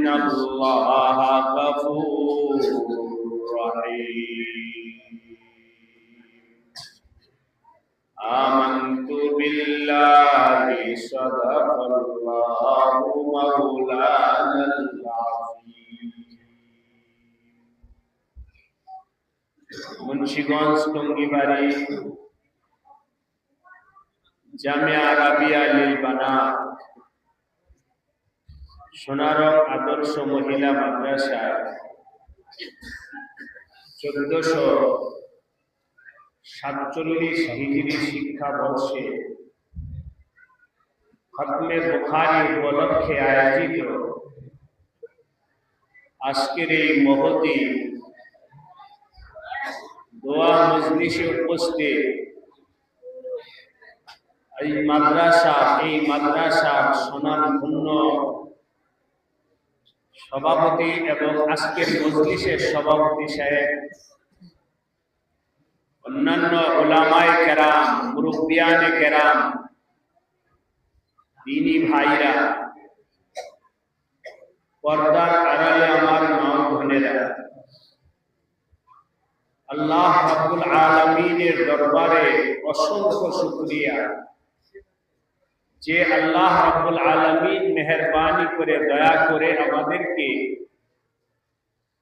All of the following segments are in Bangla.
ইন্নাল্লাহা গফুরুর রহিম। আমানতু বিল্লাহি সাদাকাল্লাহু মাওলানাল আযীম। মুন্সিগঞ্জ টঙ্গিবাড়ি জামিয়া আরাবিয়া লিল বানাত সোনারং আদর্শ মহিলা মাদ্রাসা 1447 হিজরি শিক্ষাবর্ষে খতমে বুখারী উপলক্ষে আয়োজিত আজকের এই মহতী দোয়া মজলিসে উপস্থিত এই মাদ্রাসার সুনামধন্য সভাপতি এবং আজকের মজলিসের সভাপতি সাহেব, অন্যান্য উলামায়ে কেরাম, মুরব্বিয়ানে কেরাম, দ্বীনী ভাইরা, পর্দার আড়ালে আমার মা বোনেরা, আল্লাহ রাব্বুল আলামিনের দরবারে অসংখ্য শুকরিয়া যে আল্লাহ রাব্বুল আলামিন মেহেরবানি করে দয়া করে আমাদেরকে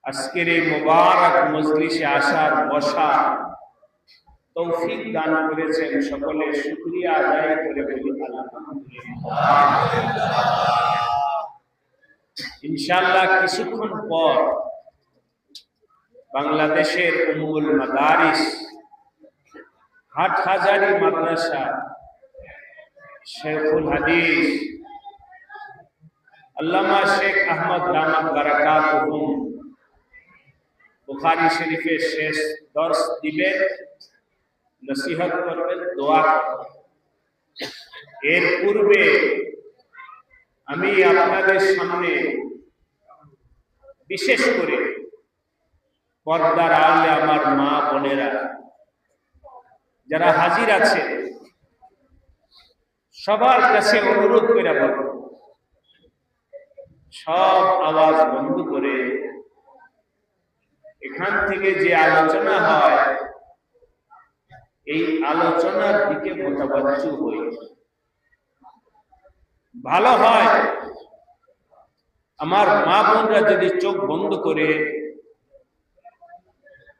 আজকের এই মুবারক মজলিসে আসার বসার তৌফিক দান করেছেন। সকলে শুকরিয়া আদায় করে বলি আলহামদুলিল্লাহ। ইনশাআল্লাহ কিছুক্ষণ পর বাংলাদেশের উম্মুল মাদারিস হাটহাজারী মাদ্রাসা শেখুল হাদিস আল্লামা শেখ আহমদ দামাত বারাকাতুহুম বুখারী শরীফের শেষ দর্স দিবেন, নসিহত করবেন, দোয়া করবেন। এর পূর্বে আমি আপনাদের সামনে বিশেষ করে পর্দার আড়ালে আমার মা বোনেরা যারা হাজির আছে সবার কাছে অনুরোধ করে বলব, সব আওয়াজ বন্ধ করে এখান থেকে যে আলোচনা হয় এই আলোচনার দিকে মোতাবাজ্জু হই। ভালো হয় আমার মা বোনরা যদি চোখ বন্ধ করে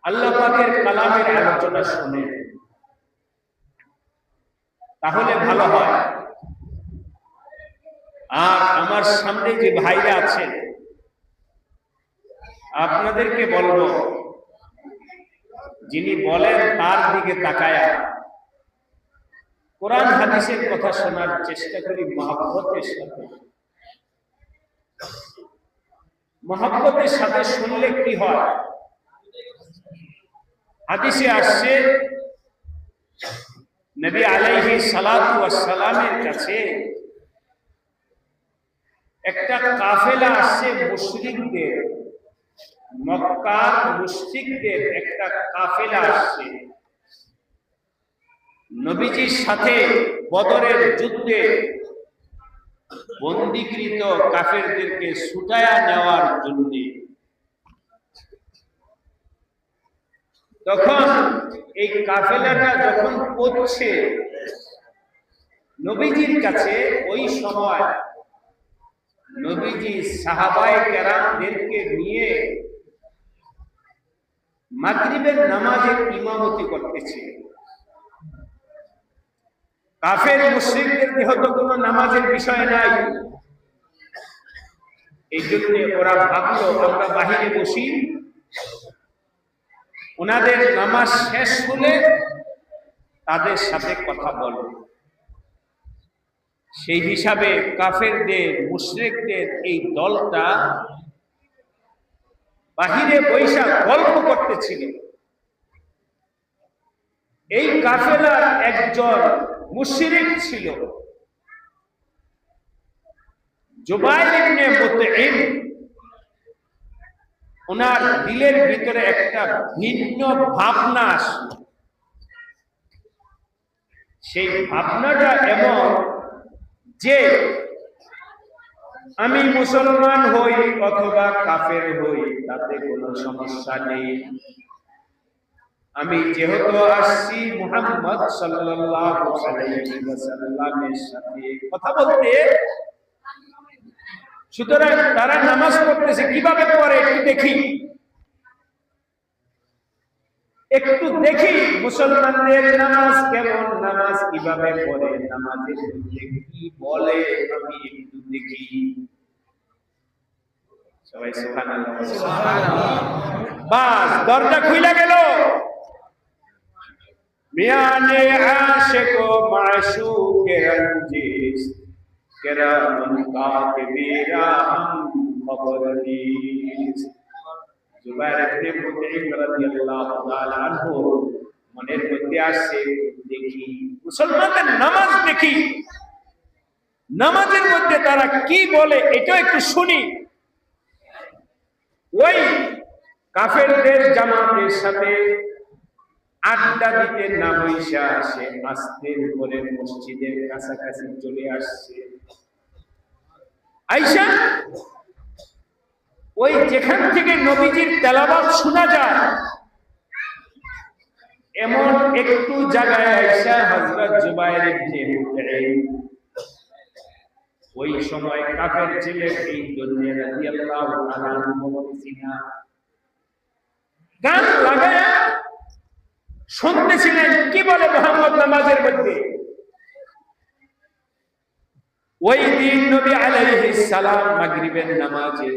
আল্লাহ পাকের কালামের আলোচনা শুনে, তাহলে ভালো হয়। আর আমার সামনে যে ভাইরা আছেন আপনাদেরকে বলবো, যিনি বলেন তার দিকে তাকায়া কোরআন হাদিসের কথা শোনার চেষ্টা করি মহব্বতের সাথে। মহব্বতের সাথে শুনলে কি হয়? হাদিসে আসছে নবী আলাইহিস সালাতু ওয়াস সালামের কাছে একটা কাফেলা আসছে মুশরিকদের, মক্কার মুশরিকদের একটা কাফেলা আসছে নবীজির সাথে বদরের যুদ্ধে বন্দীকৃত কাফেরদেরকে ছুটায়া নেওয়ার জন্য। তখন এই কাফেলাটা যখন পৌঁছছে নবীজির কাছে, ওই সময় নবীজি সাহাবায়ে কেরামদেরকে নিয়ে মাগরিবের নামাজের ইমামতি করতেছে। কাফের মুশরিকদের যেহেতু কোনো নামাজের বিষয় নাই, এই জন্য ওরা ভাবলো আমরা বাহিরে বসি, ওনাদের নামাজ শেষ হলে তাদের সাথে কথা বলবো। সেই হিসাবে কাফেরদের, মুশরিকদের এই দলটা বাহিরে বৈশা গল্প করতেছিল। এই কাফেলার একজন মুশরিক ছিল জুবাইর ইবনে মুতঈম। ওনার দিলের ভিতরে একটা ভিন্ন ভাবনা আসলো। সেই ভাবনাটা এমন যে আমি মুসলমান হই অথবা কাফের হই তাতে কোনো সমস্যা নেই, আমি যেহেতু আসছি মুহাম্মদ সাল্লাল্লাহু আলাইহি ওয়াসাল্লামের সাথে কথা বলতে, সুতরাং তারা নামাজ পড়তেছে কিভাবে পড়ে একটু দেখি মুসলমানদের নামাজ কেমন, নামাজ কিভাবে পড়ে, নামাজের মধ্যে কি বলে আমি একটু দেখি। সবাই সুবহানাল্লাহ সুবহানাল্লাহ। বাস দরজা খুলে গেল। মিয়ানে আশিক ও মাশুকে রঞ্জিশ কেরামান কাতিবিরা হাম খবর নিস। জুবাইর ইবনে মুতঈম রাদিয়াল্লাহু তাআলা আনহু মনের মধ্যে আসছে দেখি মুসলমানদের নামাজ দেখি, নামাজের মধ্যে তারা কি বলে এটা একটু শুনি। ওই কাফেরদের জামাতের সাথে আড্ডা দিতে না বইসা আসে, আস্তে করে মসজিদের কাছাকাছি চলে আসছে। আয়েশা ওই যেখান থেকে নবীজির তেলাওয়াত শোনা যায় এমন একটু জায়গায় আয়েশা হযরত জুবাইর ইবনে মুতঈম ওই সময় কাফের ছিলেন, এই জন্য রাদিয়াল্লাহু তাআলা আনহু বলছিলেন গান লাগায়া শুনতেছিলেন কি বলে মুহাম্মদ নামাজের মধ্যে। ওই দিন নবী আলাইহিস সালাম মাগরিবের নামাজে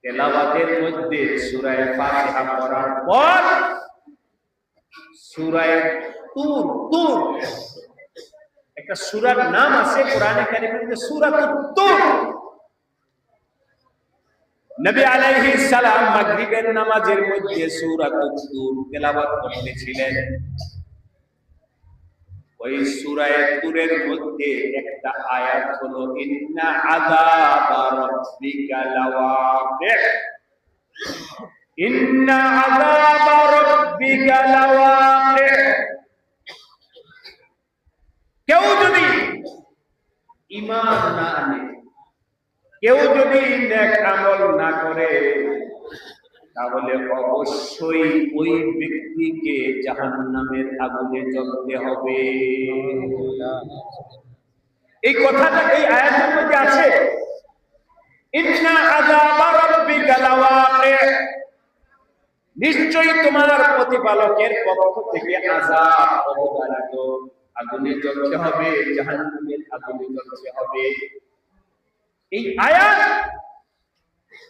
তেলাওয়াতের মধ্যে সূরা ফাতিহা পড়ার পর সূরা তুর, একটা সূরার নাম আছে কোরআনে কারীমের মধ্যে সূরাতুত তুর। নবী আলাইহিস সালাম মাগরিবের নামাজের মধ্যে সূরাতুত তুর তেলাওয়াত করতেছিলেন। ওই সূরা তুরের মধ্যে একটা আয়াত হলো ইন্না আযাবা রাব্বিকা লাওয়াকি, ইন্না আযাবা রাব্বিকা লাওয়াকি। কেউ যদি ঈমান না আনে, কেউ যদি নেক আমল না করে, তাহলে অবশ্যই ওই ব্যক্তিকে জাহান্নামের আগুনে জ্বলতে হবে। এই কথাটা এই আয়াতের মধ্যে আছে, ইন্না আযাবা রাব্বিকা লাওয়াকি, নিশ্চয়ই তোমার প্রতিপালকের পক্ষ থেকে আযাব অবধারিত, আগুনে জ্বলতে হবে, জাহান্নামের আগুনে জ্বলতে হবে। এই আয়াত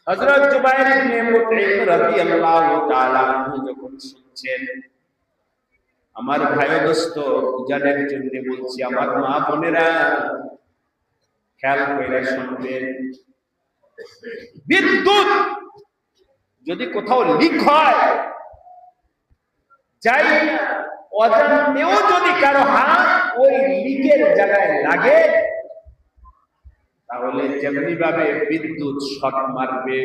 হযরত জুবাইর ইবনে মুতঈম রাদিয়াল্লাহু তাআলা আনহু যখন শুনছেন, আমার ভাই দোস্ত বুঝানোর জন্য বলছি, আমার মা বোনেরা খেয়াল করে শুনবেন, বিদ্যুৎ যদি কোথাও লিক হয়, যাই অজান্তেও যদি কারো হাত ওই লিকের জায়গায় লাগে, তাহলে যেমনি ভাবে বিদ্যুৎ শক মারবে,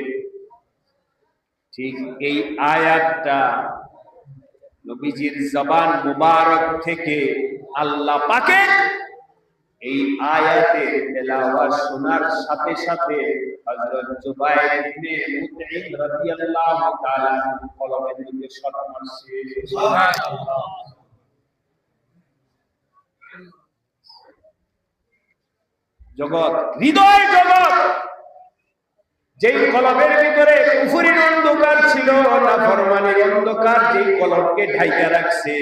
ঠিক এই আয়াতটা নবীজির জবান মুবারক থেকে আল্লাহ পাকের এই আয়াতের তেলাওয়াত শোনার সাথে সাথে হযরত জুবাইর ইবনে মুতঈম রাদিয়াল্লাহু তাআলা কলমের মধ্যে শক মারছে। সুবহানাল্লাহ। জগৎ, হৃদয় জগৎ, যেই কলমের ভিতরে কুফরির অন্ধকার ছিল, নাফরমানির অন্ধকার, যেই কলমকে ঢাইকা রাখছে,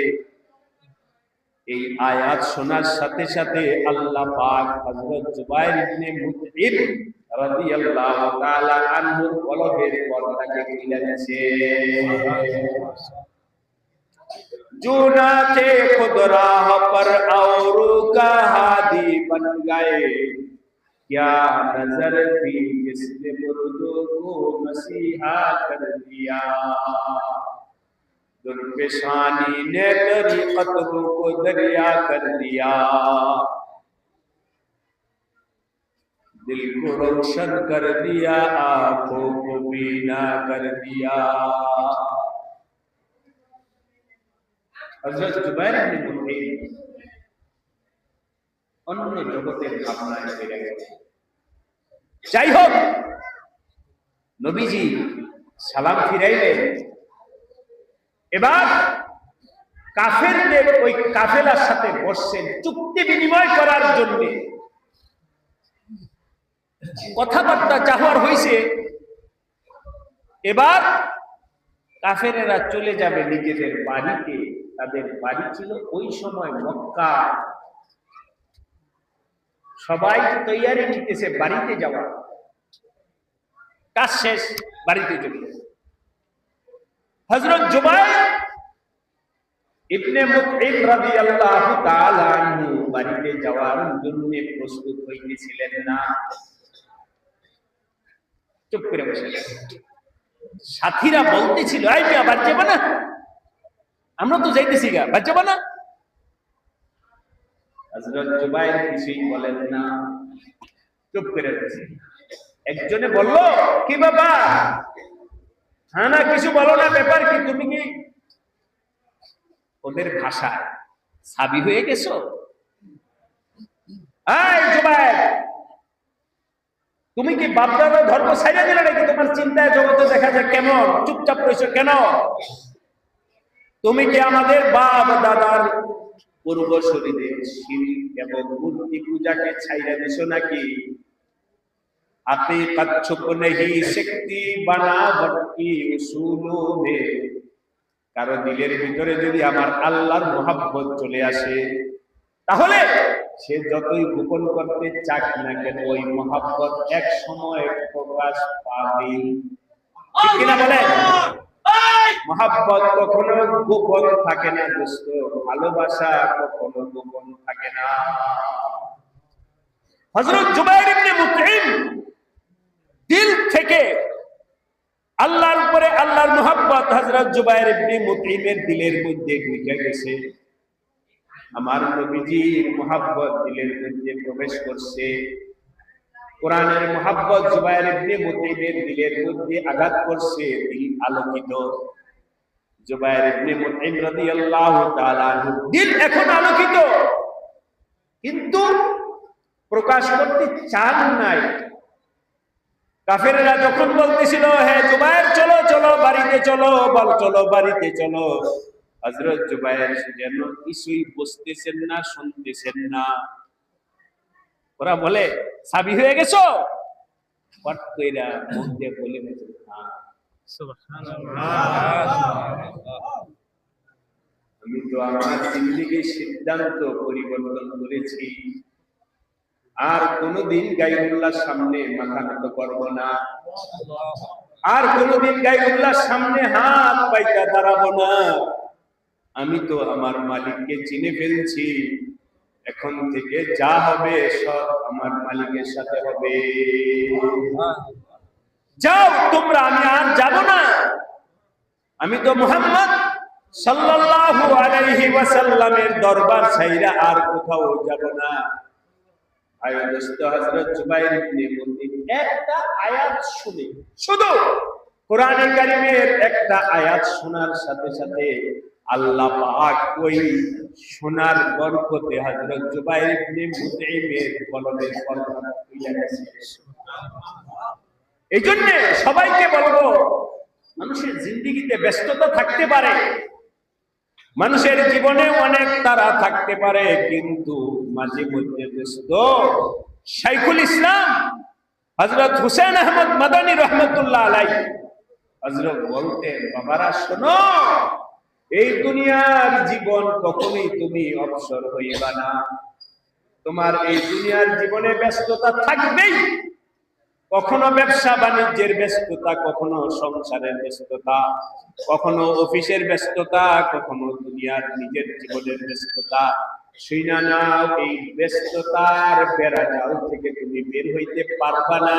এই আয়াত শোনার সাথে সাথে আল্লাহ পাক হযরত জুবাইর ইবনে মুতঈম রাদিয়াল্লাহু তাআলা আনহুর কলবের পর্দাকে খুলে দিয়েছে। जो नाचे खुद राह पर और का हादी बन गए, क्या नजर थी जिसने मुर्दों को मसीहा कर दिया, दुर्पेशानी ने तरीक़तों को दरिया कर दिया, दिल को रोशन कर दिया, आंखों को बीना कर दिया। হযরত জুবাইর ইবনে মুতঈম অন্য জগতের ভাবনায় ফিরে গেছে। যাই হোক, নবীজি সালাম ফিরাইলেন। এবার কাফেরদের ওই কাফেলার সাথে বসছেন চুক্তি বিনিময় করার জন্য। কথাবার্তা চাহর হয়েছে। এবার কাফেরেরা চলে যাবে নিজেদের বাড়িতে। তাদের বাড়ি ছিল ওই সময় মক্কা। সবাই তৈয়ারি নিতেছে বাড়িতে যাওয়া। কাজ শেষ, বাড়িতে চলে গেছে। হযরত জুবাইর ইবনে মুতঈম রাদিয়াল্লাহু তাআলা আনহু বাড়িতে যাওয়ার জন্য প্রস্তুত হইতেছিলেন না। চুপ করে বসে গেছে। সাথীরা বলতেছিল, এই মিয়া বাড়ি যাবে না? আমরা তো যাইতেছি গা, বাড়ি যাবে না? হযরত জুবাইর কিছুই বলেন না, চুপ করে বসে। একজনে বলল, কি বাবা, হ্যাঁ না কিছু বলো না, ব্যাপার কি? তুমি কি ওদের ভাষা সাবি হয়ে গেছো? এই জুবাইর, তুমি কি বাপদাদা ধর্ম ছাইড়া দিলে নাকি? তোমার চিন্তায় জগতে দেখা যায় কেমন? চুপচাপ রয়েছো কেন? তুমি কি আমাদের বাপ দাদার পূর্বসূরীদের শিরক এবং মূর্তি পূজাকে ছাইড়া দিছো নাকি? हकीकत छुप नहीं सकती बनावट की उसूलों में। কারো দিলের ভিতরে যদি আমার আল্লাহর মহব্বত চলে আসে, তাহলে সে যতই গোপন করতে চাক না কেন ওই মহব্বত এক সময় প্রকাশ পাবে। ঠিক কিনা বলেন? মহব্বত কখনো গোপন থাকে না দোস্ত, ভালোবাসা কখনো গোপন থাকে না। হযরত জুবাইর ইবনে মুতঈম দিল থেকে আল্লাহর উপরে আল্লাহর মহব্বত হযরত জুবাইর ইবনে মুতঈমের দিলের মধ্যে ঢুকে গেছে। আমার নবীজির মহব্বত দিলের মধ্যে প্রবেশ করছে। কোরআনের মহব্বত জুবাইর ইবনে মুতঈমের দিলের মধ্যে আঘাত করছে। দিল আলোকিত। জুবাইর ইবনে মুতঈম রাদিয়াল্লাহু তাআলা দিল এখন আলোকিত, কিন্তু প্রকাশ করতে চান নাই। কাফেররা যখন বলতেছিল, হে জুবাইর চলো চলো বাড়িতে চলো, বল চলো বাড়িতে চলো, হযরত জুবাইর যেন কিছুই বুঝতেছেন না, শুনতেছেন না। ওরা বলে, সাবি হয়ে গেছো? পট কইরা মুখ দিয়ে বলে গেছে, হ্যাঁ সুবহানাল্লাহ, আমি তো আমার জিন্দেগির সিদ্ধান্ত পরিবর্তন করেছি। আর কোনদিন গায়রুল্লাহর সামনে মাথা নত করব না, আর কোনদিন গায়রুল্লাহর সামনে হাত পাইতা দাঁড়াবো না। আমি তো আমার মালিককে চিনে ফেলছি। এখন থেকে যা হবে সব আমার মালিকের সাথে হবে। যাও তোমরা, আমি আর যাব না। আমি তো মুহাম্মদ সাল্লাল্লাহু আলাইহি ওয়াসাল্লামের দরবার ছাইরা আর কোথাও যাব না। হযরত জুবাইর ইবনে মুতঈম একটা আয়াত শুনে, শুধু কোরআনে কারীমের একটা আয়াত শোনার সাথে সাথে আল্লাহ পাক ওই শোনার বরকতে হযরত জুবাইর ইবনে মুতঈমের কলবের পর্দা খুলে গেছে। এইজন্য সবাইকে বলবো, মানুষের জিন্দেগিতে ব্যস্ততা থাকতে পারে, মানুষের জীবনে অনেক তারা থাকতে পারে, কিন্তু মাঝে মধ্যে দোস্ত শাইখুল ইসলাম হযরত হুসাইন আহমদ মাদানী রাহমাতুল্লাহ আলাইহি হযরত বলতেন, বাবারা শোনো, এই দুনিয়ার জীবন কখনোই তুমি অবসর হইবা না। তোমার এই দুনিয়ার জীবনে ব্যস্ততা থাকবেই। কখনো ব্যবসা বাণিজ্যের ব্যস্ততা, কখনো সংসারের ব্যস্ততা, কখনো অফিসের ব্যস্ততা, কখনো দুনিয়ার নিজের জীবনের ব্যস্ততা। শুইনা নাও, এই ব্যস্ততার বেড়াজাল থেকে তুমি বের হইতে পারবা না।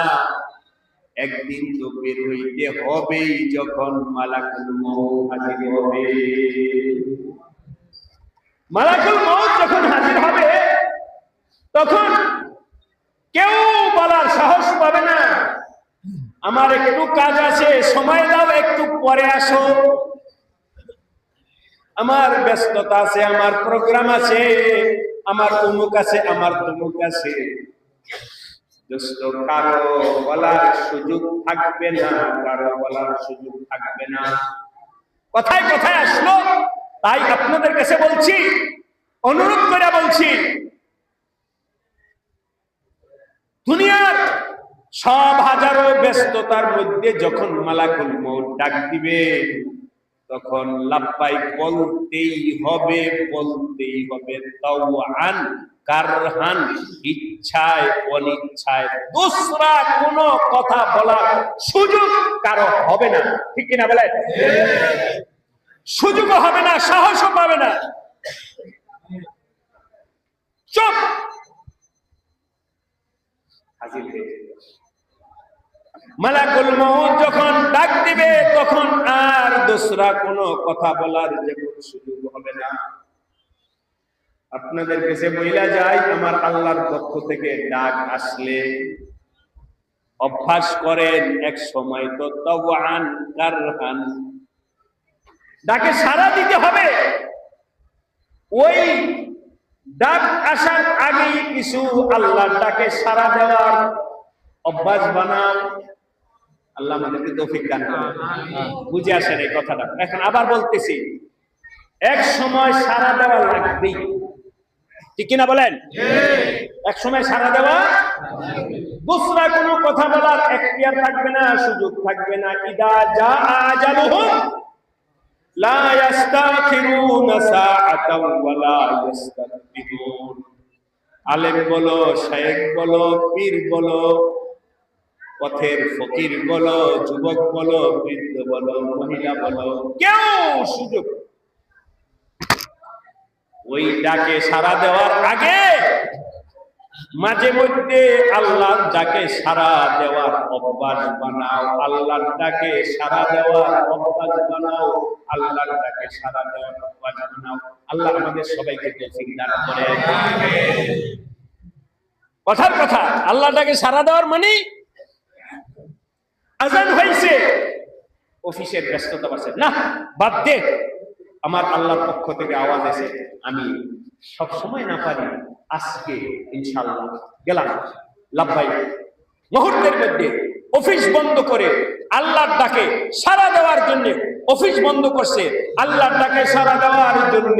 একদিন তো বের হইতে হবেই, যখন মালাকুল মউত হাজির হবে। মালাকুল মউত যখন হাজির হবে, তখন কেউ বলার সাহস পাবে না, আমার একটু কাজ আছে, সময় দাও, একটু পরে আসো। আমার ব্যস্ততা আছে, আমার প্রোগ্রাম আছে, আমার অমুক আছে, আমার তমুক আছে। দোস্ত, কারো বলার সুযোগ থাকবে না, কারো বলার সুযোগ থাকবে না। কথায় কথায় আসলো, তাই আপনাদের কাছে বলছি, অনুরোধ করে বলছি, দুনিয়ার সব হাজারো ব্যস্ততার মধ্যে যখন মালাকুল মউত ডাক দিবে, তখন লাব্বাইক বলতেই হবে, বলতেই হবে। তাওআন, কারহান, ইচ্ছায় অনিচ্ছায়, দোসরা কোনো কথা বলার সুযোগ কারো হবে না। ঠিক কিনা বলেন? সুযোগও হবে না, সাহসও পাবে না। চুপ, হাজির হয়ে মালাকুল মউত যখন ডাক দিবে, তখন আর দোসরা কোনো কথা বলার যেমন সুযোগ হবে না। আপনাদের কাছে বইলা যায়, আমার আল্লাহর পক্ষ থেকে ডাক আসলে অভ্যাস করেন, এক সময় তো তাওআন কারহান, ডাকে সাড়া দিতে হবে। ওই ডাক আসার আগেই কিছু আল্লাহর ডাকে সাড়া দেওয়ার অভ্যাস বানান। আল্লাহ আমাদেরকে তৌফিক দান করুন। বুঝে আসেন এই কথাটা? এখন আবার বলতেছি, এক সময় সাড়া দেওয়া লাগবেই। ঠিক কিনা বলেন? এক সময় সাড়া দেওয়া, দুসরা কোনো কথা বলার এখতিয়ার থাকবে না, সুযোগ থাকবে না। ইদা জাআ আজালুহুম লা ইস্তাখিরুনা সাআতাও ওয়া লা ইস্তাকবিরুন। আলেম বলো, শায়েখ বলো, পীর বলো, পথের ফকির বলো, যুবক বলো, বৃদ্ধ বলো, মহিলা বলো, কেউ সুযোগ ওই ডাকে সাড়া দেওয়ার আগে মাঝে মধ্যে আল্লাহর ডাকে সাড়া দেওয়ার অভ্যাস বানাও। আল্লাহর ডাকে সাড়া দেওয়ার অভ্যাস বানাও। আল্লাহর ডাকে সাড়া দেওয়ার অভ্যাস বানাও। আল্লাহ আমাদের সবাইকে তৌফিক দান করেন। কথার কথা, আল্লাহর ডাকে সাড়া দেওয়ার মানে আজান হয়েছে, অফিসের ব্যস্ততা আছে, না বাদ দে, আমার আল্লাহর পক্ষ থেকে আওয়াজ এসে আমি সব সময় না পারি, আজকে ইনশাআল্লাহ গেলাম। লাব্বাইক, মুহূর্তের মধ্যে অফিস বন্ধ করে আল্লাহর ডাকে সাড়া দেওয়ার জন্য অফিস বন্ধ করছে, আল্লাহর ডাকে সাড়া দেওয়ার জন্য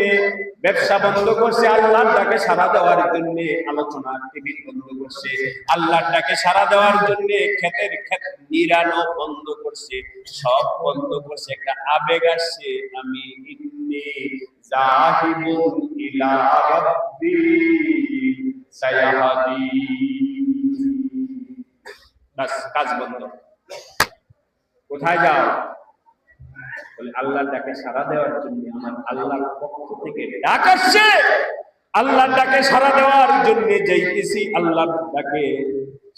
ব্যবসা বন্ধ করছে, আল্লাহর ডাকে সাড়া দেওয়ার জন্য আলোচনা টেবিল বন্ধ করছে, আল্লাহর ডাকে সাড়া দেওয়ার জন্য ক্ষেতের ক্ষেত নিরানো বন্ধ করছে, সব বন্ধ করছে। একটা আবেগ আসছে, আমি ইন্নী যাহিবুন ইলা রাব্বি সায়াহদি, বাস কাজ বন্ধ। কোথায় যাও? বলে আল্লাহর ডাকে সাড়া দেওয়ার জন্য আমার আল্লাহর পক্ষ থেকে ডাক আসছে, আল্লাহর ডাকে সাড়া দেওয়ার জন্য যাইতেছি, আল্লাহর ডাকে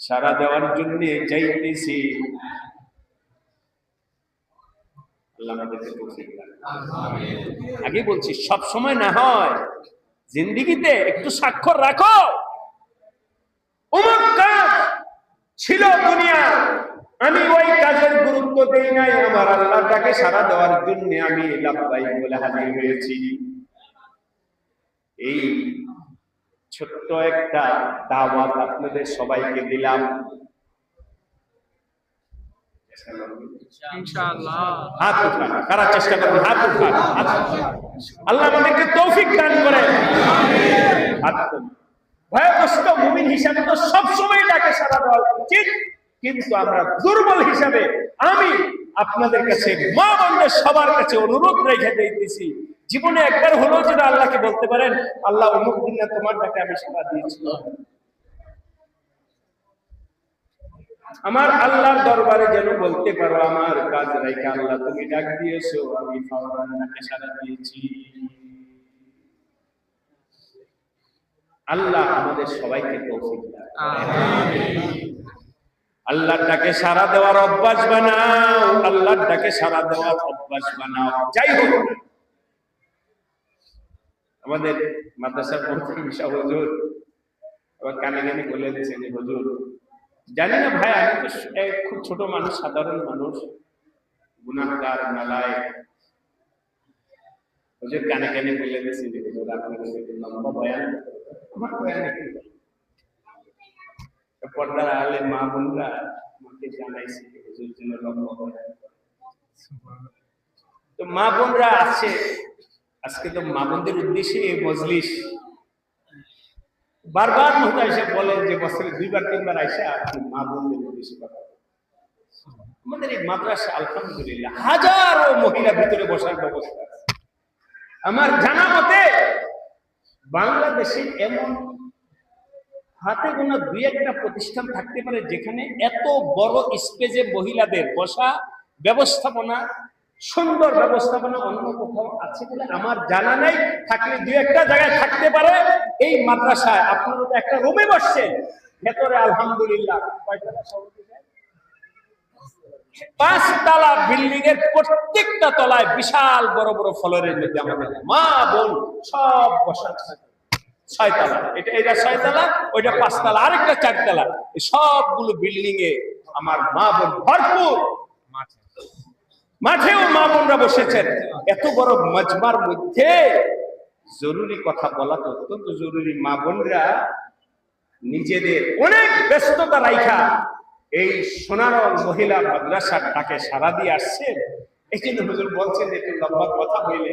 সাড়া দেওয়ার জন্য যাইতেছি। আল্লাহ আমাদেরকে তৌফিক দান করুন। আগে বলছি, সব সময় না হয়, জিন্দেগিতে একটু স্বাক্ষর রাখো। অমুক কাজ ছিল দুনিয়া, আমি ওই কাজের গুরুত্ব দেই নাই, আমার আল্লাহর ডাকে সাড়া দেওয়ার জন্য আমি লাব্বাইক বলে হাজির হয়েছি। এই ছোট্ট একটা দাওয়াত আপনাদের সবাইকে দিলাম। ইনশাআল্লাহ হাত উঠান, কারা চেষ্টা করবেন? হাত উঠান। আল্লাহ আমাদেরকে তৌফিক দান করেন। হাত উঠান। ভয়গ্রস্ত মুমিন হিসাবে তো সবসময় ডাকে সাড়া দেওয়া উচিত, কিন্তু আমরা দুর্বল হিসাবে আমি আপনাদের কাছে, মা বোনদের সবার কাছে অনুরোধ রেখে দিতেছি, জীবনে একবার হলেও যেন আল্লাহকে বলতে পারেন, আল্লাহ অমুক দিন না তোমার ডাকে আমি সাড়া দিয়েছি। আমার আল্লাহর দরবারে যেন বলতে পারো, আমার কাজ রেখে আল্লাহ তুমি ডাক দিয়েছো, আমি ফাওরান ডাকে সাড়া দিয়েছি। আল্লাহ আমাদের সবাইকে তৌফিক দান করুন। আল্লাহর ডাকে সাড়া দেওয়ার অভ্যাস বানাও, আল্লাহর ডাকে সাড়া দেওয়ার অভ্যাস বানাও। যাই হোক, আমাদের মাদ্রাসার প্রতিষ্ঠা হুজুর আবার কানে কানে বলে দিয়েছেন, হুজুর জানি না ভাই, আমি তো খুব ছোট মানুষ, সাধারণ মানুষ, গুনাহগার, নালায়েক, হুজুর কানে কানে বলে দিয়েছেন যে হুজুর আপনার লম্বা বয়ান আমার বয়ানে কি পর্দার আলে মা বোনরা আমাকে জানাইছে হুজুর জন্য লম্বা বয়ান। তো মা বোনরা আছে আজকে তো মা বোনদের উদ্দেশ্যে এই মজলিস। বারবার মহতা এসে বলেন যে বছরে 2 বার 3 বার আইসা আপনি মা বোনদের উদ্দেশ্যে কথা বলেন। আমাদের এই মাদ্রাসা আলহামদুলিল্লাহ হাজারো মহিলা ভিতরে বসার ব্যবস্থা আছে। আমার জানা মতে বাংলাদেশে এমন হাতে গোনা 2-1টা প্রতিষ্ঠান থাকতে পারে যেখানে এত বড় স্পেজে মহিলাদের বসা ব্যবস্থাপনা, সুন্দর ব্যবস্থাপনা অন্য কোথাও আছে বলে আমার জানা নেই। থাকলে 2-1টা জায়গায় থাকতে পারে। এই মাদ্রাসায় আপনারা তো একটা রুমে বসছেন, ভেতরে আলহামদুলিল্লাহ 5 তলা বিল্ডিং এর প্রত্যেকটা তলায় বিশাল বড় বড় ফ্লোরের মধ্যে আমাদের মা বোন সব বসা 6 তলা। এটা 6 তলা, ওইটা 5 তলা, আরেকটা 4 তলা। সবগুলো বিল্ডিং এ আমার মা বোন ভরপুর। মাঠেও মা বোনরা বসেছেন। এত বড় মজমার মধ্যে জরুরি কথা বলা তো অত্যন্ত জরুরি। মা বোনরা নিজেদের অনেক ব্যস্ততা রাইখা এই সোনারং মহিলা মাদ্রাসার ডাকে সাড়া দিয়ে আসছেন। এই জন্য হুজুর বলছেন একটু লম্বা কথা বললে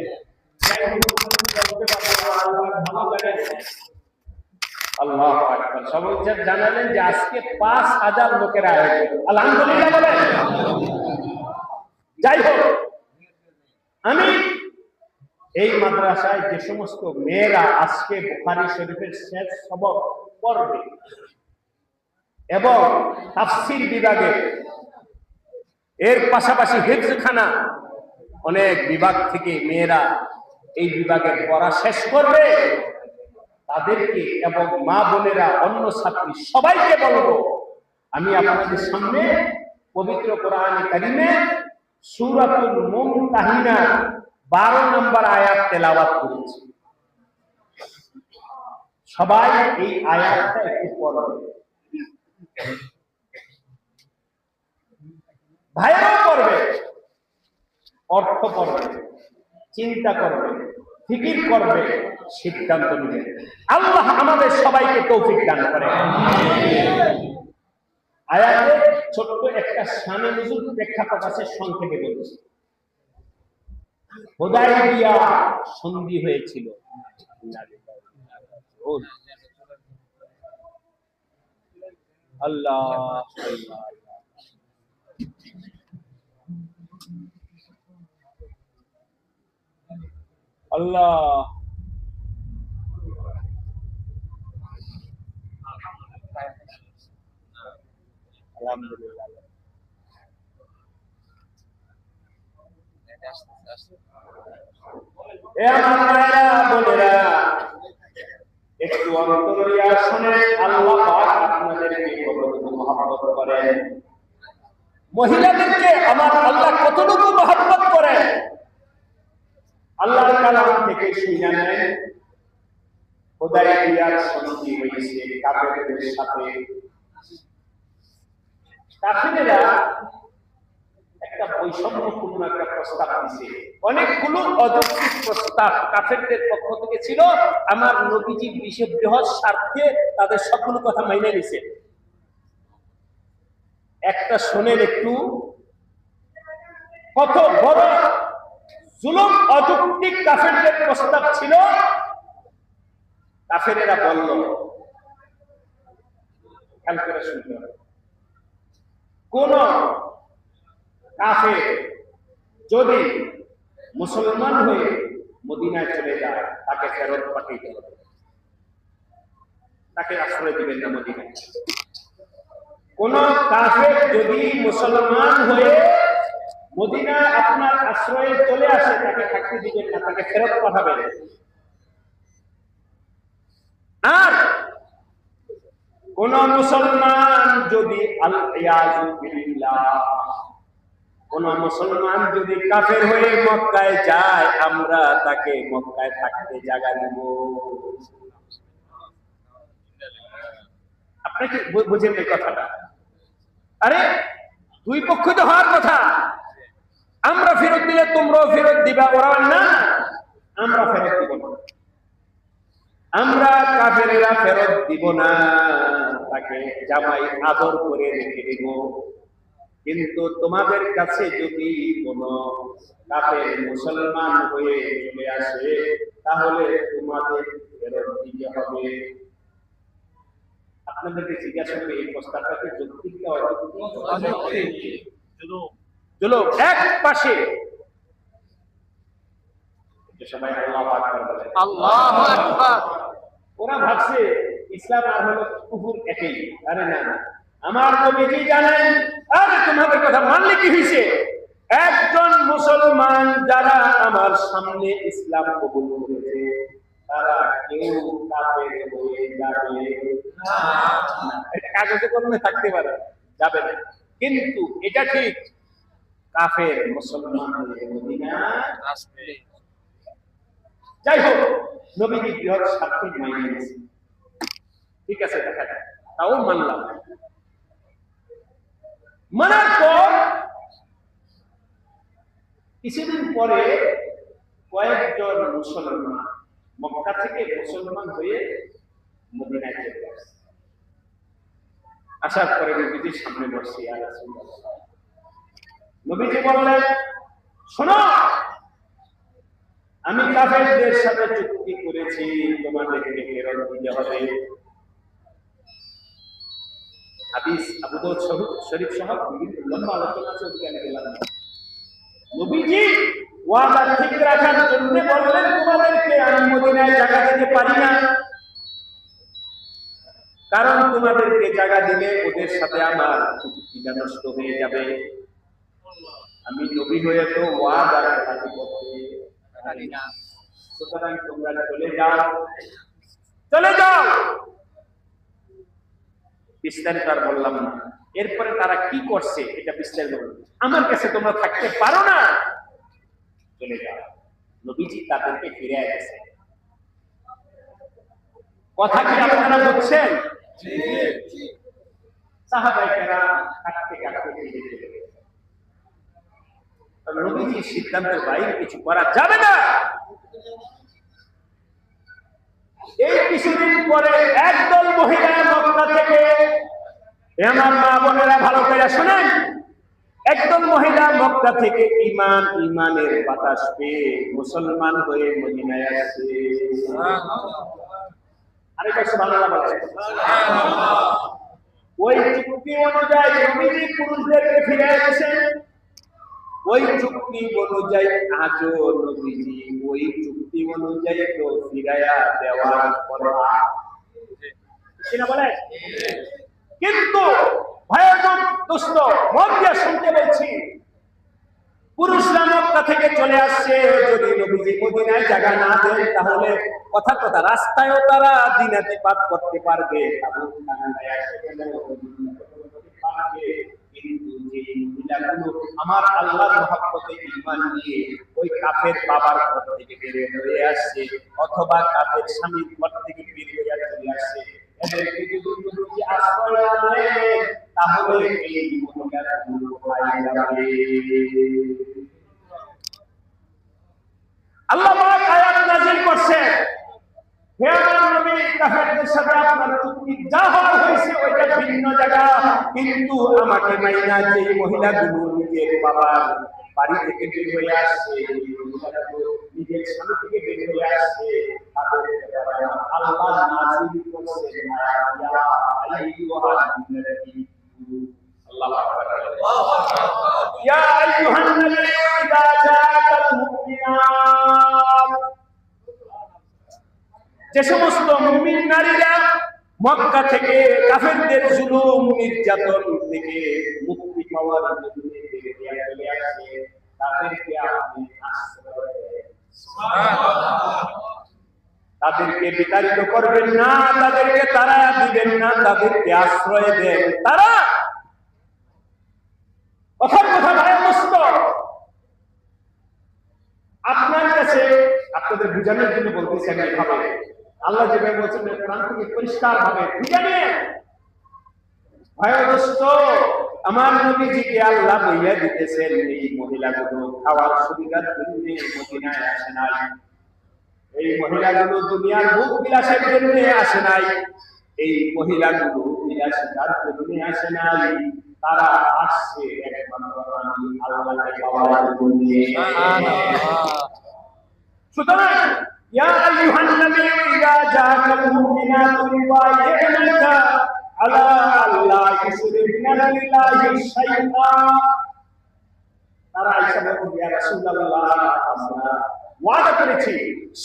আল্লাহু আকবার। সবাই জানালেন যে আজকে 5000 লোকের আয়োজন, আলহামদুলিল্লাহ বলেন। যাই হোক, আমি এই মাদ্রাসায় যে সমস্ত মেয়েরা আজকে বুখারী শরীফের শেষ সবক পড়বে এবং তাফসীর বিভাগে এর পাশাপাশি হিফজখানা অনেক বিভাগ থেকে মেয়েরা এই বিভাগের পড়া শেষ করবে, তাদেরকে এবং মা বোনেরা অন্য ছাত্রী সবাইকে বলবো, আমি আপনাদের সামনে পবিত্র কোরআন কারীমে সূরাতুল মুমতাহিনা 12 নম্বর আয়াত তেলাওয়াত করেছি। সবাই এই আয়াতটা একটু পড়বে, ভাইরাও করবে, অর্থ করবে, চিন্তা করবে, ফিকির করবে, সিদ্ধান্ত নেবে। আল্লাহ আমাদের সবাইকে তৌফিক দান করে। আয়াতে ছোট্ট একটা শানে নুজুল প্রেক্ষাপট আছে, সংক্ষেপে বলছি। হুদায়বিয়া সন্ধি হয়েছিল। আল্লাহ আল্লাহ আলহামদুলিল্লাহ। একটু অন্তরিয়া শুনে আল্লাহ পাক আপনাদেরকে কতটুকু মহব্বত করেন, মহিলাদেরকে আমার আল্লাহ কতটুকু মহব্বত করেন আল্লাহর কালাম থেকে শুনে নেন। হুদায়বিয়ার সন্ধি হয়েছে কাফেরদের সাথে। কাফেরেরা একটা বৈষম্যপূর্ণ একটা প্রস্তাব দিয়েছে, অনেকগুলো অযৌক্তিক প্রস্তাব কাফেরদের পক্ষ থেকে ছিল। আমার নবীজির বিশেষ বৃহৎ স্বার্থে তাদের সবগুলো কথা মাইনে নিছে। একটা শোনেন একটু, কত বড় জুলুম অযৌক্তিক কাফেরদের প্রস্তাব ছিল। কাফেরেরা বলল, খেয়াল করে শুনতে হবে, কোন কাফের যদি মুসলমান হয়ে মদিনায় চলে যায় তাকে ফেরত পাঠাইতে হবে, তাকে আশ্রয় দিবেন না মদিনায়। কোন কাফের যদি মুসলমান হয়ে মদিনায় আপনার আশ্রয়ে চলে আসে তাকে থাকতে দিবেন না, তাকে ফেরত পাঠাবেন। আর কোন মুসলমান যদি কোন মুসলমান যদি কাফের হয়ে মক্কায় যায়, আমরা তাকে মক্কায় থাকতে জায়গা দেব। আপনি কি বুঝেন এই কথাটা? আরে দুই পক্ষ তো হওয়ার কথা, আমরা ফেরত দিলে তোমরাও ফেরত দিবা, ওরা না। আমরা ফেরত দিব না, আমরা কাফেরেরা ফেরত দিব না, তাকে জামাই আদর করে রেখে দিব। কিন্তু তোমাদের কাছে যদি কোন কাফের মুসলমান হয়ে চলে আসে তাহলে তোমাদের ফেরত দিতে হবে। আপনাদেরকে জিজ্ঞাসা করি, এই প্রস্তাবটাকে যৌক্তিক না অযৌক্তিক? জুলুম এক পাশে, সবাই আল্লাহু আকবার বলে। আল্লাহু আকবার। ওরা ভাবছে ইসলাম আর হলো কুফর একই। আরে না, আমার নবীজি জানেন, আরে তোমাদের কথা মানলে কি হইছে? একজন মুসলমান যারা আমার সামনে ইসলাম কবুল করেছে তারা কেউ কাফের হয়ে যাবে না। এটা কাগজে কলমে থাকতে পারে, যাবে না। কিন্তু এটা ঠিক, কাফের মুসলমান হয়ে মদিনা আসবে। যাই হোক, নবীজি বৃহৎ স্বার্থে মাইনে নিয়েছে, ঠিক আছে, দেখা যায়, তাও মানলাম। মানার পর কিছুদিন পরে কয়েকজন মুসলমান মক্কা থেকে মুসলমান হয়ে মদিনায় চলে আসছে। আসার পরে নবীজির সামনে বসে, ইয়া রাসূলুল্লাহ, নবীজি বললেন, শোনো, আমি কাফেরদের সাথে চুক্তি করেছি, তোমাদেরকে ফেরত দিতে হবে। হাদিস আবু দাউদ শরীফ সহ বিভিন্ন লম্বা আলোচনা চলছে, আমি বললাম নবীজি ওয়াদা ঠিক রাখার জন্য বললেন, তোমাদেরকে আমি মদিনায় জায়গা দিতে পারি না, কারণ তোমাদেরকে জায়গা দিলে ওদের সাথে আমার চুক্তিটা নষ্ট হয়ে যাবে। আমি নবী হয়ে তো ওয়াদা রাখতে পারি না, সুতরাং তোমরা চলে যাও, চলে যাও। বিস্তারিত আর বললাম না। এরপরে তারা কি করছে এটা বিস্তারিত বললাম, আমার কাছে তোমরা থাকতে পারো না, চলে যাও। নবীজি তাদেরকে ফিরে গেছে। কথা কি আপনারা বুঝছেন? সাহাবায়ে-কেরাম কাটতে কাটতে ফিরে চলে গেছে। নবীজির সিদ্ধান্তের বাইরে কিছু করা যাবে না। এই কিছুদিন পরে একদল মহিলা মক্কা থেকে, আমার মা বোনেরা ভালো করে শুনেন, একদল মহিলা মক্কা থেকে ইমানের বাতাস পেয়ে মুসলমান হয়ে মদিনায় আসে। আরেকটা সুবহানাল্লাহ বলে। ওই চুক্তি অনুযায়ী নবীজি পুরুষদেরকে ফিরে এনেছেন, ওই চুক্তি অনুযায়ী আজও নবীজি ওই চুক্তি অনুযায়ী তো ফিরায়া দেওয়ার কথা কিনা বলে। কিন্তু ভয়ানক দুষ্ট, মন দিয়ে শুনতে পেয়েছি, পুরুষরা মক্কা থেকে চলে আসছে, যদি নবীজি মদিনায় জায়গা না দেন তাহলে কথা রাস্তায়ও তারা দিনাতিপাত করতে পারবে, কিন্তু যে মহিলাগুলো আমার আল্লাহর মহব্বতে ঈমান নিয়ে ওই কাফের বাবার ঘর থেকে বের হয়ে আসছে অথবা কাফের স্বামীর ঘর থেকে বের হয়ে চলে আসছে, এদেরকে যদি আশ্রয় না দেন তাহলে এই মহিলাগুলো কোথায় যাবে? আল্লাহ পাক আয়াত নাযিল করছেন, হে আমার নবী, কাফেরদের সাথে আপনার চুক্তি যা হওয়ার হয়েছে ওইটা ভিন্ন জায়গা, কিন্তু আমাকে মাইনা যে মহিলাগুলো নিজের বাবার বাড়ি থেকে বের হয়ে আসছে, নিজের স্বামী থেকে বের হয়ে আসছে, তাদের ব্যাপারে আল্লাহ নাযিল করছেন ইয়া আইয়ুহান-নাবী, আল্লাহু আকবার, ইয়া আইয়ুহান-নাবী ইযা জাআকাল মুমিনাত, যে সমস্ত মুমিন নারীরা মক্কা থেকে কাফেরদের জুলুম নির্যাতন থেকে মুক্তি পাওয়ার জন্য চলে আসে, তাদেরকে আপনি আশ্রয় দেন। সুবহানাল্লাহ। তাদেরকে বিতাড়িত করবেন না, তাদেরকে তারা দিবেন না, তাদেরকে আশ্রয় দেন। তারা কথার কথা ভাই মস্ত, আপনার কাছে আপনাদের বুঝানোর জন্য বলতেছি আমি এভাবে, আল্লাহ যেভাবে বলছেন কোরআন থেকে পরিষ্কার ভাবে বুঝে নিন। ভয়গ্রস্ত আমার নবীজিকে আল্লাহ বইয়া দিতেছেন, এই মহিলাগুলো খাওয়ার সুবিধার জন্য মদিনায় আসে নাই, এই মহিলাগুলো দুনিয়ার ভোগ বিলাসের জন্য আসে নাই, এই মহিলাগুলো বিলাসিতার জন্য আসে নাই, তারা আসছে একমাত্র আমি আল্লাহকে পাওয়ার জন্য। সুতরাং ইয়া আইয়ুহান নাবিয়্যু ইযা জাআকাল মুমিনাতু ইউবাইয়িনাকা আলা আল্লা ইউশরিকনা বিল্লাহি শাইআ, তারা আয়েশা বলেন ইয়া রাসূলুল্লাহ আমরা ওয়াদা করেছি,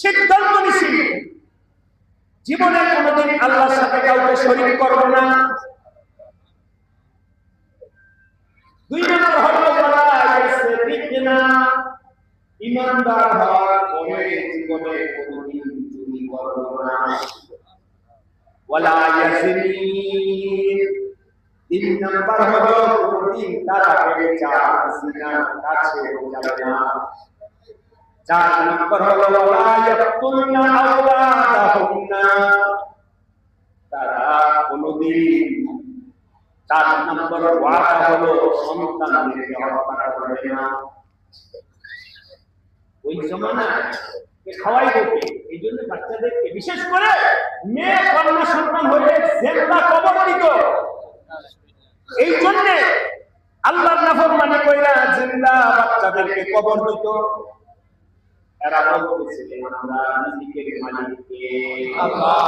সিদ্ধান্ত নিয়েছি জীবনে কোনোদিন আল্লাহর সাথে কাউকে শরীক করব না। দুই নম্বর হলো ওয়ালা ইয়াসরিকনা, ইমানদার হওয়ার পরে জীবনে কোনোদিন চুরি করব না। ওয়ালা ইয়াসরিন, তিন নম্বর হলো কোনোদিন তারা বেচার জিনার কাছে যাবে না। চার নম্বর হলো ওয়ালা ইয়াকতুলনা আওলাদাহুন্না, তারা কোনোদিন, চার নম্বর ওয়াদা হলো সন্তানদেরকে হত্যা করবে না। ওই জমানায় খাওয়াই দিতে, এই জন্য বাচ্চাদেরকে বিশেষ করে মেয়ে কন্যা সন্তান হলে জিন্দা কবর দিত। এই জন্য আল্লাহর নাফরমানি কইরা জিন্দা বাচ্চাদেরকে কবর দিত। এরা বলতেছে আমরা নিজেদের মালিককে আল্লাহ,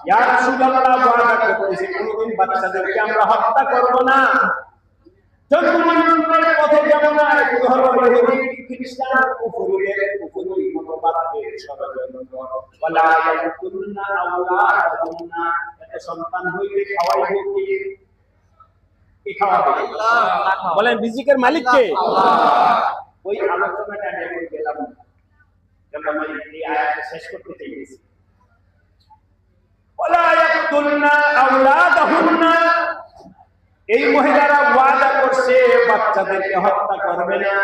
ইয়া রাসূলুল্লাহ ওয়াদা করতেছে কোনদিন বাচ্চাদেরকে আমরা হত্যা করব না, জন্মনিয়ন্ত্রণের পথে যাব না। এগুলো হলো ইহুদি খ্রিস্টান কুফরি মতবাদের ষড়যন্ত্র। ওয়ালা ইয়াকুলুনা আওলাদাহুন্না, এত সন্তান হইলে খাওয়াইব কি খাওয়াবে আল্লাহ, বলেন রিজিকের মালিক কে আল্লাহ। ওই আলোচনাটা আমি গেলাম, আমরা এই আয়াতটা শেষ করতে চাইছি। ওয়ালা ইয়াকুলুনা আওলাদাহুন্না, এই মহিলারা ওয়াদা করছে বাচ্চাদেরকে হত্যা করবে না।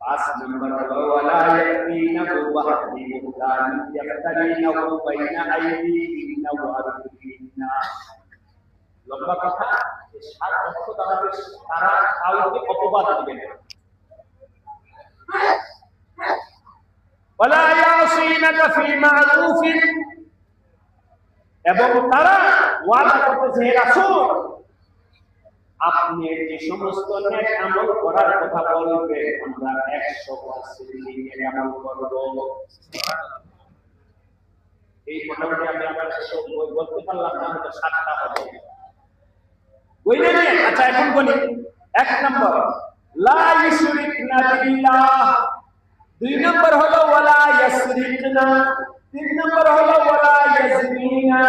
5 নম্বর হলো ওয়ালা ইয়াতিনাহু ওয়াহদিহুদান ইয়াফতারিনাহু বাইনা আইদিহিন্না ওয়া আরজুলিহিন্না। লম্বা কথা, 7 অর্থ দাঁড়াবে, তারা কাউকে অপবাদ দিবে না। ওয়ালা ইয়াসিনাকা ফি মা'রুফিন, এবং তারা ওয়াদা করতেছে হে রাসূল আপনি যে সমস্ত নেক আমল করার কথা বলবেন আমরা 100% নেক আমল করব। এই মোটামুটি আমি আমার বলতে পারলাম না, হয়তো 7টা হবে ওই নিয়ে। আচ্ছা এখন বলি 1 নম্বর লা ইউশরিকনা বিল্লাহ, 2 নম্বর হলো ওয়ালা ইয়াসরিকনা, 3 নম্বর হলো ওয়ালা ইয়াজনিনা,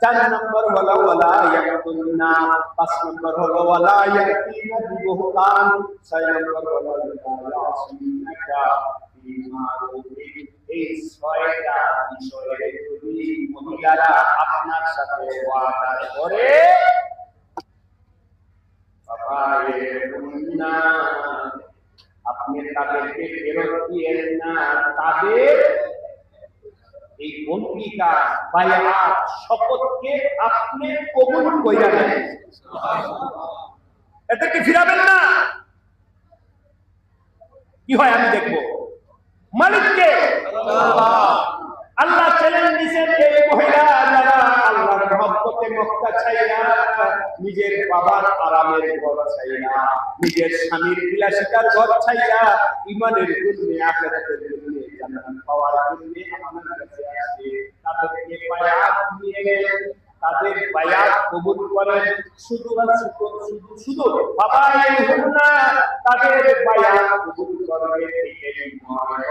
4 নম্বর হলো ওয়ালা ইয়াকুলনা, 5 নম্বর হলো ওয়ালা ইয়াতিনা বিবুহতান, 6 নম্বর হলো ইয়াসিনাকা ফি মারুফিন। এই 6টা বিষয়ে যদি মহিলারা আপনার সাথে ওয়াদা করে আপনি তাদেরকে ফেরত দিয়েন না, তাদের এই অঙ্গীকার বায়াত শপথকে আপনি কবুল কইরা নেন, এদেরকে ফিরাবেন না। কি হয় আমি দেখব, মালিককে আল্লাহ চ্যালেঞ্জ দিয়েছেন এই মহিলা যারা আল্লাহর মহব্বতে মক্কা ছাইরা নিজের বাবার আরামের ঘর ছাইরা নিজের স্বামীর বিলাসিতার ঘর ছাইরা ঈমানের জন্য আখিরাতের জন্য জান্নাত পাওয়ার জন্য আপনার কাছে আসে, তাদেরকে বায়াত দিয়ে তাদের বায়াত কবুল করেন। শুধু বাবাই হন না, তাদের বায়াত কবুল করবে এই নয়,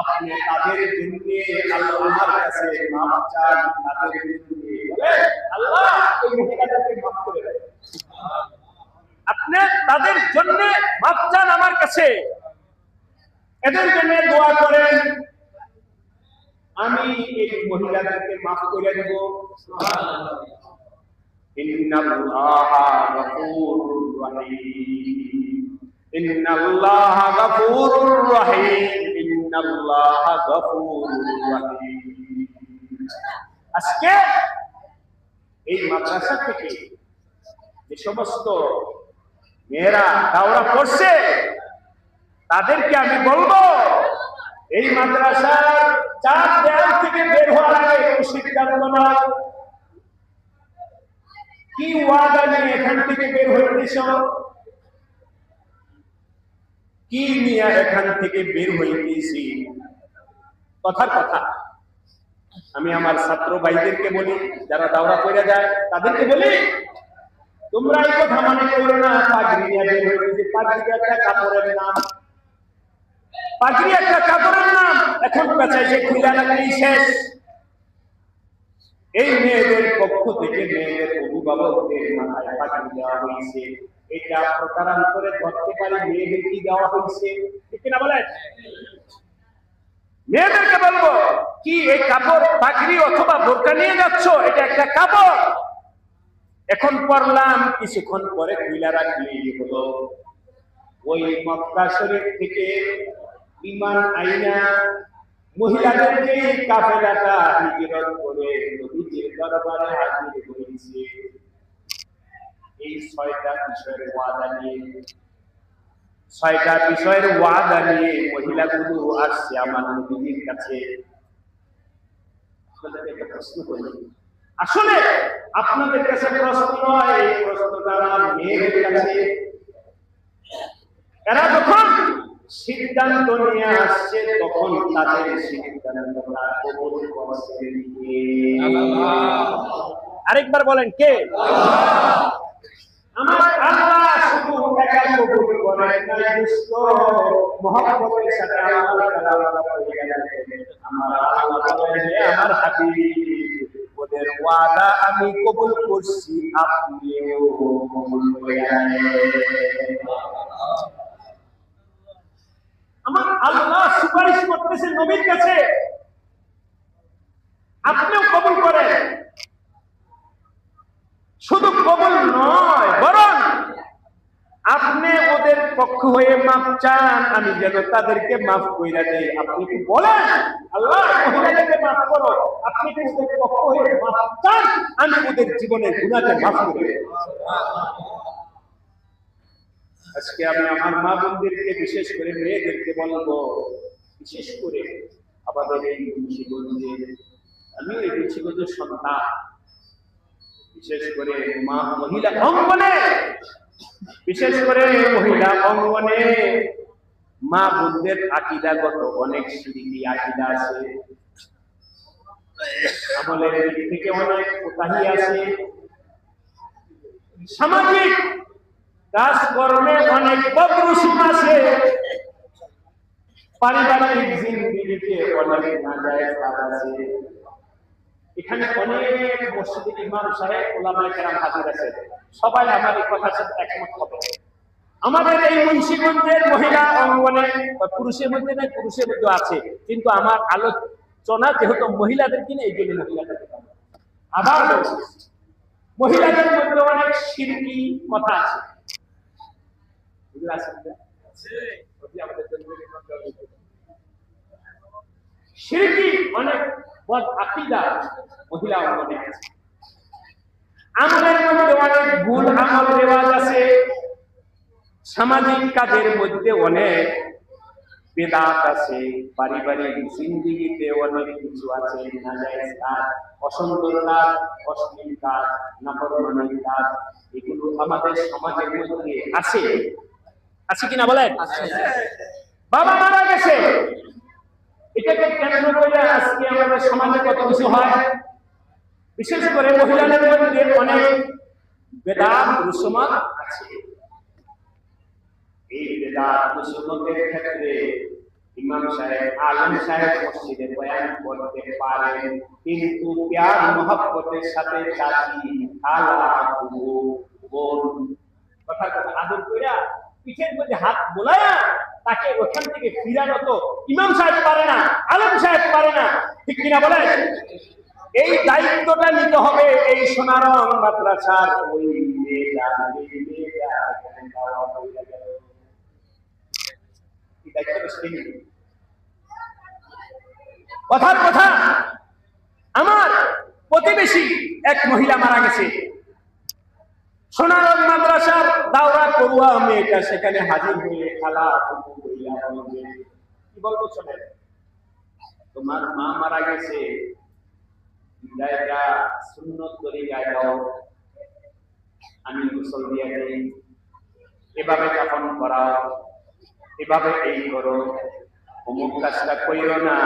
আপনি তাদের জন্য আল্লাহর কাছে মাফ চান, তাদের জন্য আল্লাহ এই মহিলাদেরকে মাফ করে দেন, আপনি তাদের জন্য মাফ চান আমার কাছে, এদের জন্য দোয়া করেন, আমি এই মহিলাদেরকে মাফ করে দেব। সুবহানাল্লাহ। ইন্নাল্লাহা গফুরুর রহিম, ইন্নাল্লাহা গফুরুর রহিম, ইন্নাল্লাহা গফুরুর রহিম। আজকে এই মাদ্রাসা থেকে যে সমস্ত মেয়েরা দাওরা পড়ছে, তাদেরকে আমি বলবো এই মাদ্রাসার চার দেয়াল থেকে বের হওয়ার আগে একটু সিদ্ধান্ত নাও, কি ওয়াদা নিয়ে এখান থেকে বের হইতেছ, কি নিয়ে এখান থেকে বের হইতেছি। কথার কথা আমি আমার ছাত্র ভাইদেরকে বলি, যারা দাওরা করে যায় তাদেরকে বলি, তোমরা এই কথা মনে করো না পাগড়ি নিয়ে বের হইতেছি। পাগড়ি একটা কাপড়ের নাম, পাগড়ি একটা কাপড়ের নাম। এখন পেঁচাই যে খুলে রাখলেই শেষ। এই মেয়েদের পক্ষ থেকে মেয়েদের অভিভাবকদের মাথায় পাগড়ি দেওয়া হয়েছে, এটা প্রকারান্তরে ধরতে পারি মেয়েদের কি দেওয়া হয়েছে, ঠিক না বলেন? মেয়েদেরকে বলবো কি এই কাপড় পাগড়ি অথবা বোরকা নিয়ে যাচ্ছ, এটা একটা কাপড়, এখন পরলাম, কিছুক্ষণ পরে খুলে রাখলেই হলো। ওই মক্কা শরীফ থেকে ঈমান আইনা মহিলাদেরকে কাফেলাটা হিজরত করে নবীজির দরবারে হাজির হয়েছে এই ছয়টা বিষয়ের ওয়াদা নিয়ে। ছয়টা বিষয়ের ওয়াদা নিয়ে মহিলাগুলো আসছে আমার নবীজির কাছে। আপনাদের একটা প্রশ্ন করি, আসলে আপনাদের কাছে প্রশ্ন নয়, এই প্রশ্নটা আমার মেয়েদের কাছে। এরা যখন সিদ্ধান্ত নিয়ে আসছে তখন তাদের সিদ্ধান্তটা কবুল করছেন কে? আরেকবার বলেন কে? আমার আল্লাহ শুধু একা কবুল করেন না, দুষ্ট মহব্বতের সাথে আল্লাহ তাআলা বলে গেলেন, আমার আল্লাহ বলেন হে আমার হাবিব, ওদের ওয়াদা আমি কবুল করছি, আপনিও কবুল করে নেন। আমার আল্লাহ সুপারিশ করতেছে নবীর কাছে, আপনিও কবুল করেন। শুধু কবুল নয়, বরং আপনি ওদের পক্ষ হয়ে মাফ চান, আমি যেন তাদেরকে মাফ কইরা দেই। আপনি কি বলেন আল্লাহ মহিলাদেরকে মাফ করো, আপনি কি ওদের পক্ষ হয়ে মাফ চান, আমি ওদের জীবনের গুনাহকে মাফ করে দেই। আজকে আমি আমার মা বোনদেরকে, বিশেষ করে মেয়েদেরকে বলবো, বিশেষ করে আমাদের এই মুন্সিগঞ্জের, আমি এই মুন্সিগঞ্জের সন্তান, বিশেষ করে মহিলা অঙ্গনে, বিশেষ করে মহিলা অঙ্গনে মা বোনদের আকীদাগত অনেক শিরকি আকীদা আছে, আমলের দিক থেকে অনেক কোতাহি আছে, সামাজিক কাজকর্মে অনেক বদরুসুম আছে, পারিবারিক জিন্দেগিতে অনেক নাজায়েজ কাজ আছে। এখানে অনেক মসজিদের ইমাম সাহেব, ওলামায়ে কেরাম হাজির আছে, সবাই আমার এই কথার সাথে একমত হবে। আমাদের এই মুন্সিগঞ্জের মহিলা অঙ্গনে, পুরুষের মধ্যে নেই, পুরুষের মধ্যে আছে, কিন্তু আমার আলোচনা যেহেতু মহিলাদের কিনে, এই জন্য মহিলাদের আবার মহিলাদের মধ্যে অনেক শিরকি কথা আছে। শিরকি অনেক বদ আকীদা মহিলা অঙ্গনে আছে। আমলের মধ্যে অনেক ভুল আমল রেওয়াজ আছে, সামাজিক কাজের মধ্যে অনেক বেদাত আছে, পারিবারিক জিন্দেগিতে অনেক কিছু আছে, নাজায়েজ কাজ, অসুন্দর কাজ, অশ্লীল কাজ, নাফরমানির কাজ, এগুলো আমাদের সমাজের মধ্যে আছে। আছে কিনা বলেন? বাবা মারা গেছে, এটাকে কেন্দ্র করে আজকে আমাদের সমাজে কত কিছু হয়। বিশেষ করে মহিলাদের মধ্যে অনেক বেদাত রুসুমাত আছে। এই বেদাত রুসুমাতের ক্ষেত্রে ইমাম সাহেব, আলেম সাহেব মসজিদে বয়ান করতে পারেন, কিন্তু প্যার মহব্বতের সাথে চাচি, খালা, বোন, কথা আদর কইরা পিঠের মধ্যে হাত বোলায়া তাকে ওখান থেকে ফিরানো তো ইমাম সাহেব পারে না, আলেম সাহেব পারে না, ঠিক কিনা বলেন? এই দায়িত্বটা নিতে হবে এই সোনারং মাদ্রাসার ওই কথার কথা। আমার প্রতিবেশী এক মহিলা মারা গেছে, সোনারং মাদ্রাসার দাওরা পড়ুয়া মেয়েটা সেখানে হাজির হয়ে খালা কি বলবো শোনেন, তোমার মা মারা গেছে, সুন্নত তরিকায় দাও, আমি গোসল দিয়ে দেই, এভাবে কাফন করাও, এভাবে এই করো, অমুক কাজটা কইরো না।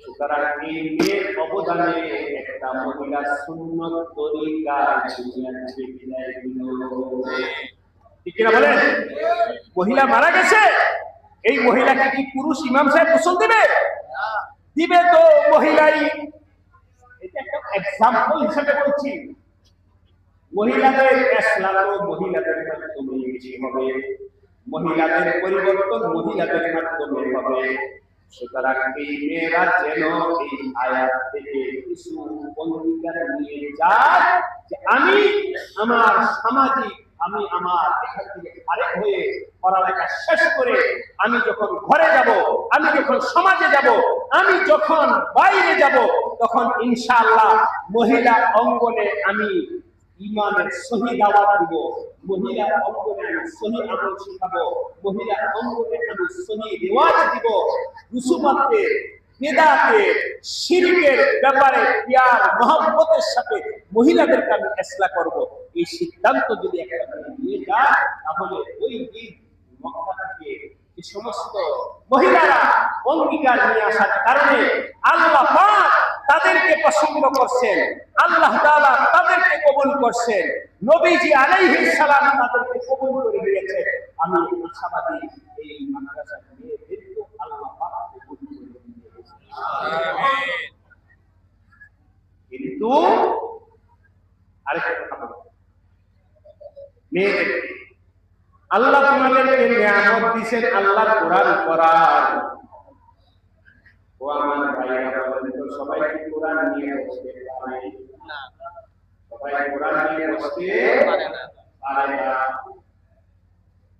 সুতরাং এই মেয়ের অবদানে একটা মহিলা সুন্নত তরিকায় বিদায় দিল। ঠিক কিনা বলেন? মহিলা মারা গেছে, এই মহিলাকে কি পুরুষ ইমাম সাহেব গোসল দিবে? দিবে তো মহিলাই। এটা একটা এক্সাম্পল হিসেবে বলছি। মহিলাদের ইসলামও মহিলাদের মাধ্যমে বেশি হবে, মহিলাদের পরিবর্তন মহিলাদের মাধ্যমে হবে। সুতরাং এই মেয়েরা যেন এই আয়াত থেকে কিছু অঙ্গীকার নিয়ে যায় যে আমি আমার সামাজিক, আমি আমার এখান থেকে আরেক হয়ে পড়ালেখা শেষ করে আমি যখন ঘরে যাব, আমি যখন সমাজে যাব, আমি যখন বাইরে যাব, তখন ইনশাআল্লাহ মহিলা অঙ্গনে আমি ইমানের সহি দাওয়াত দিব, মহিলা অঙ্গনে আমি সহি আমল শিখাবো, মহিলা অঙ্গনে আমি সহি রিওয়াজ দিব। রুসুমাতের, বিদআতের, শিরকের ব্যাপারে প্যার মহব্বতের সাথে মহিলাদেরকে আমি ইসলাহ করব। এই সিদ্ধান্ত যদি একটা নিয়ে যায়, তাহলে ওই দিন মক্কা থেকে এই সমস্ত মহিলারা অঙ্গীকার নিয়ে আসার কারণে আল্লাহ পাক তাদেরকে পছন্দ করছেন, আল্লাহ তাআলা তাদেরকে কবুল করছেন, নবীজি আলাইহিস সালাম তাদেরকে কবুল করে দিয়েছেন। আমি আশাবাদী এই মাদ্রাসা নিয়ে কিন্তু আল্লাহ পাক কবুল করে দিয়েছেন। আমিন। কিন্তু আরেকটা কথা বলবো, মেয়েদের আল্লাহ তোমাদেরকে নিয়ামত দিয়েছেন আল্লাহর কোরআন পড়ার। ও আমার ভাইরা বলেন তো, সবাই কি কোরআন নিয়ে বসতে পারে না? সবাই কোরআন নিয়ে বসতে পারে না।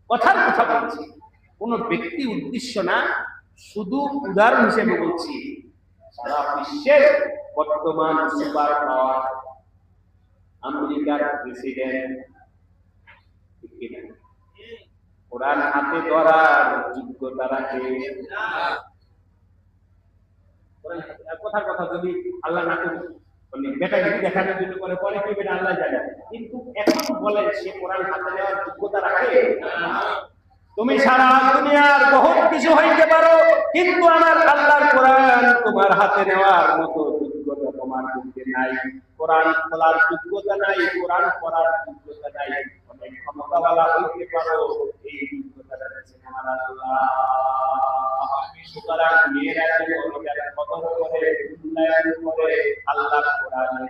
কথার কথা বলছি, কোন ব্যক্তি উদ্দেশ্য না, শুধু উদাহরণ হিসেবে বলছি। সারা বিশ্বের বর্তমান সুপার পাওয়ার আমেরিকার প্রেসিডেন্ট কোরআন হাতে ধরার যোগ্যতা রাখে না। কথার কথা যদি আল্লাহ না করে বেটা যদি দেখানোর জন্য করে, পরে কি বেটা আল্লাহ জানে। কিন্তু এখন বলেন সে কোরআন হাতে নেওয়ার যোগ্যতা রাখে না। তুমি সারা দুনিয়ার বহুত কিছু হইতে পারো, কিন্তু আমার আল্লাহর কোরআন তোমার হাতে নেওয়ার মতো যোগ্যতা তোমার মধ্যে নাই। কোরআন খোলার যোগ্যতা নাই, কোরআন পড়ার যোগ্যতা নাই। অনেক ক্ষমতাওয়ালা হইতে পারো, এই যোগ্যতাটা দিয়েছেন আমার আল্লাহ। সুতরাং মেয়েরা যেন এটার কদর করে, মূল্যায়ন করে, আল্লাহর কোরআনে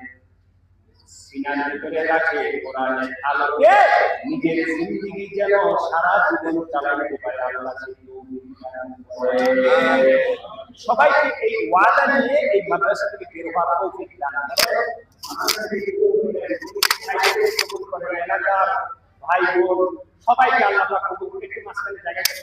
সিনার ভিতরে রাখে, কোরআনের আলোকে নিজের জিন্দেগি যেন সারা জীবন চালাতে পারে। আল্লাহ সবাইকে এই ওয়াদা নিয়ে এই মাদ্রাসা থেকে বের হওয়ার তৌফিক দান করেন। এলাকার ভাই বোন সবাইকে আল্লাহ কবুল করে, মাঝখানে জায়গা করে